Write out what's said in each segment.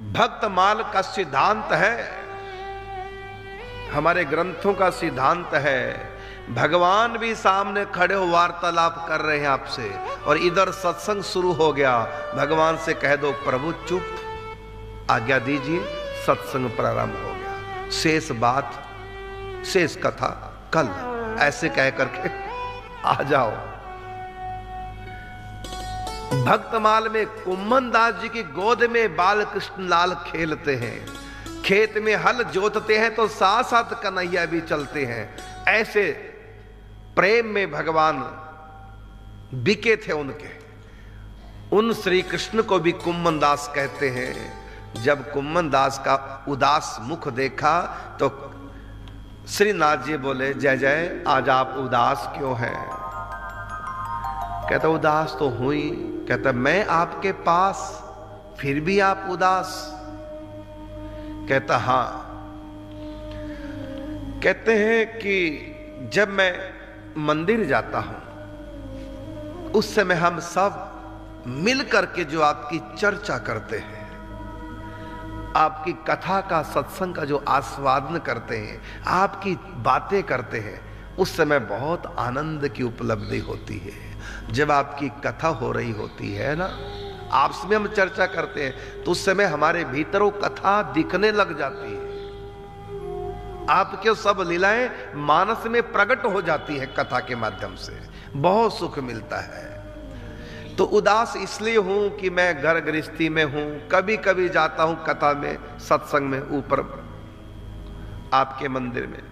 भक्तमाल का सिद्धांत है, हमारे ग्रंथों का सिद्धांत है। भगवान भी सामने खड़े हो वार्तालाप कर रहे हैं आपसे, और इधर सत्संग शुरू हो गया। भगवान से कह दो प्रभु चुप, आज्ञा दीजिए, सत्संग प्रारंभ हो गया। शेष बात, शेष कथा कल, ऐसे कह करके आ जाओ। भक्तमाल में कुम्मन दास जी की गोद में बाल कृष्ण लाल खेलते हैं, खेत में हल जोतते हैं तो साथ साथ कन्हैया भी चलते हैं। ऐसे प्रेम में भगवान बिके थे उनके। उन श्री कृष्ण को भी कुम्मन दास कहते हैं। जब कुम्मन दास का उदास मुख देखा तो श्रीनाथ जी बोले, जय जय, आज आप उदास क्यों हैं? कहता उदास तो हुई। कहता मैं आपके पास, फिर भी आप उदास? कहता हां। कहते हैं कि जब मैं मंदिर जाता हूं उस समय हम सब मिल करके जो आपकी चर्चा करते हैं, आपकी कथा का, सत्संग का जो आस्वादन करते हैं, आपकी बातें करते हैं, उस समय बहुत आनंद की उपलब्धि होती है। जब आपकी कथा हो रही होती है ना, आपस में हम चर्चा करते हैं, तो उस समय हमारे भीतर वो कथा दिखने लग जाती है। आपके सब लीलाएं मानस में प्रकट हो जाती है कथा के माध्यम से, बहुत सुख मिलता है। तो उदास इसलिए हूं कि मैं घर गृहस्थी में हूं, कभी कभी जाता हूं कथा में, सत्संग में, ऊपर आपके मंदिर में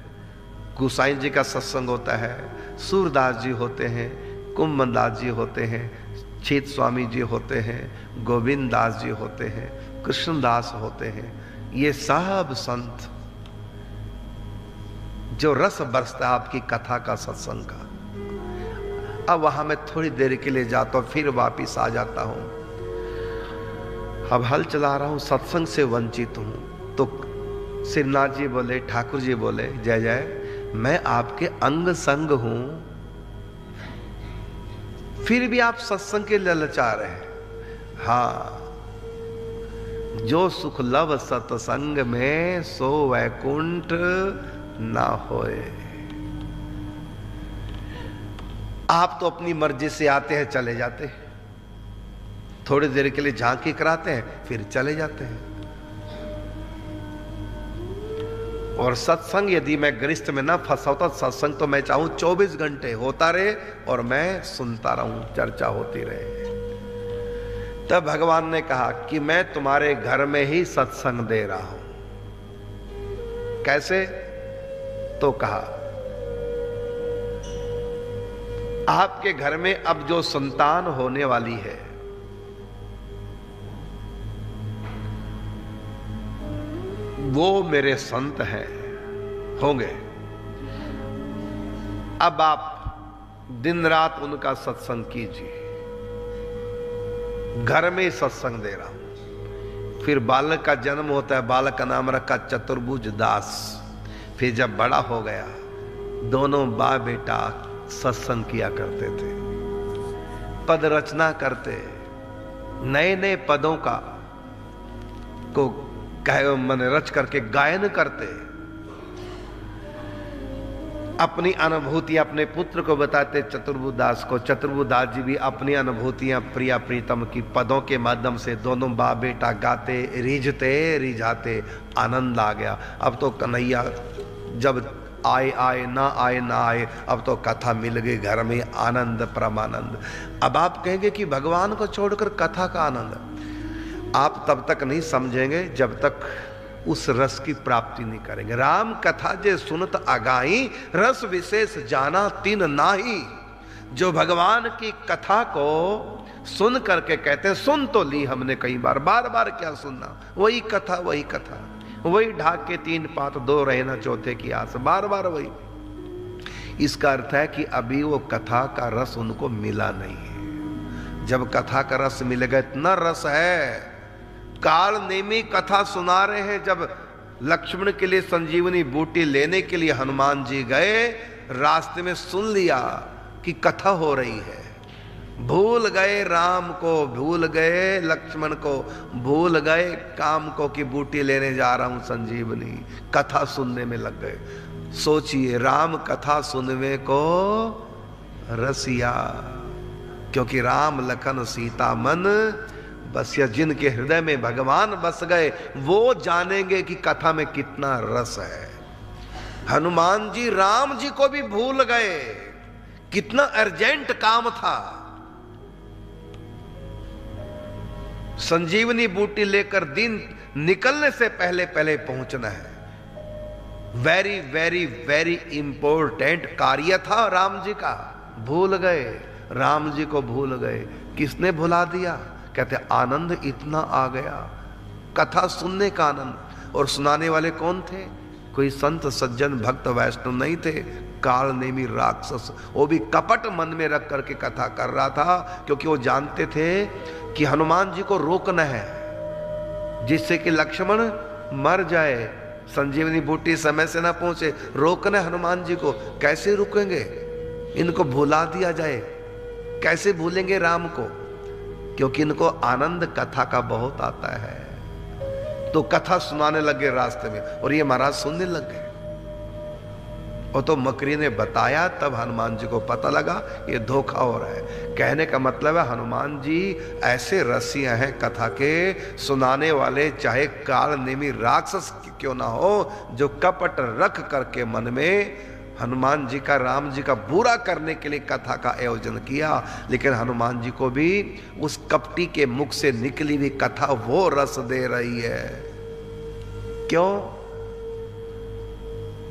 गोसाई जी का सत्संग होता है, सूरदास जी होते हैं, कुम्मन दास जी होते हैं, छीत स्वामी जी होते हैं, गोविंद दास जी होते हैं, कृष्णदास होते हैं। ये सब संत जो रस बरसता है आपकी कथा का, सत्संग का। अब वहां मैं थोड़ी देर के लिए जाता हूं, फिर वापिस आ जाता हूं। अब हल चला रहा हूं, सत्संग से वंचित हूं। तो श्रीनाथ जी बोले, ठाकुर जी बोले, जय जय, मैं आपके अंग संग हूं, फिर भी आप सत्संग के ललचा रहे हैं। हां, जो सुख लव सत्संग में सो वैकुंठ ना होए। आप तो अपनी मर्जी से आते हैं, चले जाते हैं, थोड़ी देर के लिए झांकी कराते हैं, फिर चले जाते हैं। और सत्संग यदि मैं गृहस्थ में ना फंसा होता, सत्संग तो मैं चाहूं 24 घंटे होता रहे और मैं सुनता रहूं, चर्चा होती रहे। तब भगवान ने कहा कि मैं तुम्हारे घर में ही सत्संग दे रहा हूं। कैसे? तो कहा आपके घर में अब जो संतान होने वाली है, वो मेरे संत हैं, होंगे। अब आप दिन रात उनका सत्संग कीजिए, घर में ही सत्संग दे रहा हूं। फिर बालक का जन्म होता है, बालक का नाम रखा चतुर्भुज दास। फिर जब बड़ा हो गया, दोनों बाप बेटा सत्संग किया करते थे, पद रचना करते, नए नए पदों का को मन रच करके गायन करते, अपनी अनुभूति अपने पुत्र को बताते चतुर्भुज दास को। चतुर्भुज दास जी भी अपनी अनुभूतियां प्रिया प्रीतम की पदों के माध्यम से दोनों बाप बेटा गाते, रिझते रिझाते, आनंद आ गया। अब तो कन्हैया जब आए आए, ना आए ना आए, अब तो कथा मिल गई, घर में आनंद परमानंद। अब आप कहेंगे कि भगवान को छोड़कर कथा का आनंद, आप तब तक नहीं समझेंगे जब तक उस रस की प्राप्ति नहीं करेंगे। राम कथा जे सुनत अगाई, रस विशेष जाना तीन नाही। जो भगवान की कथा को सुन करके कहते हैं, सुन तो ली हमने कई बार, बार बार क्या सुनना, वही कथा वही कथा, वही ढाक के तीन पात दो रहे ना चौथे की आस, बार बार वही। इसका अर्थ है कि अभी वो कथा का रस उनको मिला नहीं है। जब कथा का रस मिलेगा, इतना रस है, काल नेमी कथा सुना रहे हैं। जब लक्ष्मण के लिए संजीवनी बूटी लेने के लिए हनुमान जी गए, रास्ते में सुन लिया कि कथा हो रही है, भूल गए राम को, भूल गए लक्ष्मण को, भूल गए काम को कि बूटी लेने जा रहा हूं संजीवनी, कथा सुनने में लग गए। सोचिए, राम कथा सुनने को रसिया, क्योंकि राम लखन सीता मन बसिया। जिनके हृदय में भगवान बस गए वो जानेंगे कि कथा में कितना रस है। हनुमान जी राम जी को भी भूल गए, कितना अर्जेंट काम था। संजीवनी बूटी लेकर दिन निकलने से पहले पहले पहुंचना है। वेरी वेरी वेरी इंपॉर्टेंट कार्य था राम जी का। भूल गए, राम जी को भूल गए। किसने भुला दिया? कहते आनंद इतना आ गया, कथा सुनने का आनंद। और सुनाने वाले कौन थे? कोई संत सज्जन भक्त वैष्णव नहीं थे, काल नेमी राक्षस। वो भी कपट मन में रख करके कथा कर रहा था, क्योंकि वो जानते थे कि हनुमान जी को रोकना है, जिससे कि लक्ष्मण मर जाए, संजीवनी बूटी समय से ना पहुंचे। रोकना हनुमान जी को। कैसे रुकेंगे? इनको भुला दिया जाए। कैसे भूलेंगे राम को? क्योंकि इनको आनंद कथा का बहुत आता है। तो कथा सुनाने लगे रास्ते में, और ये महाराज सुनने लग गए। और तो मकरी ने बताया, तब हनुमान जी को पता लगा ये धोखा हो रहा है। कहने का मतलब है हनुमान जी ऐसे रसिया हैं कथा के, सुनाने वाले चाहे काल नेमी राक्षस क्यों ना हो, जो कपट रख करके मन में हनुमान जी का, राम जी का बुरा करने के लिए कथा का आयोजन किया। लेकिन हनुमान जी को भी उस कपटी के मुख से निकली हुई कथा वो रस दे रही है। क्यों?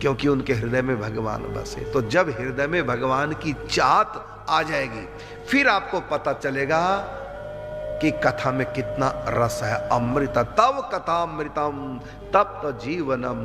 क्योंकि उनके हृदय में भगवान बसे। तो जब हृदय में भगवान की चाहत आ जाएगी, फिर आपको पता चलेगा कि कथा में कितना रस है। अमृत तव कथा अमृतम तप्त जीवनम।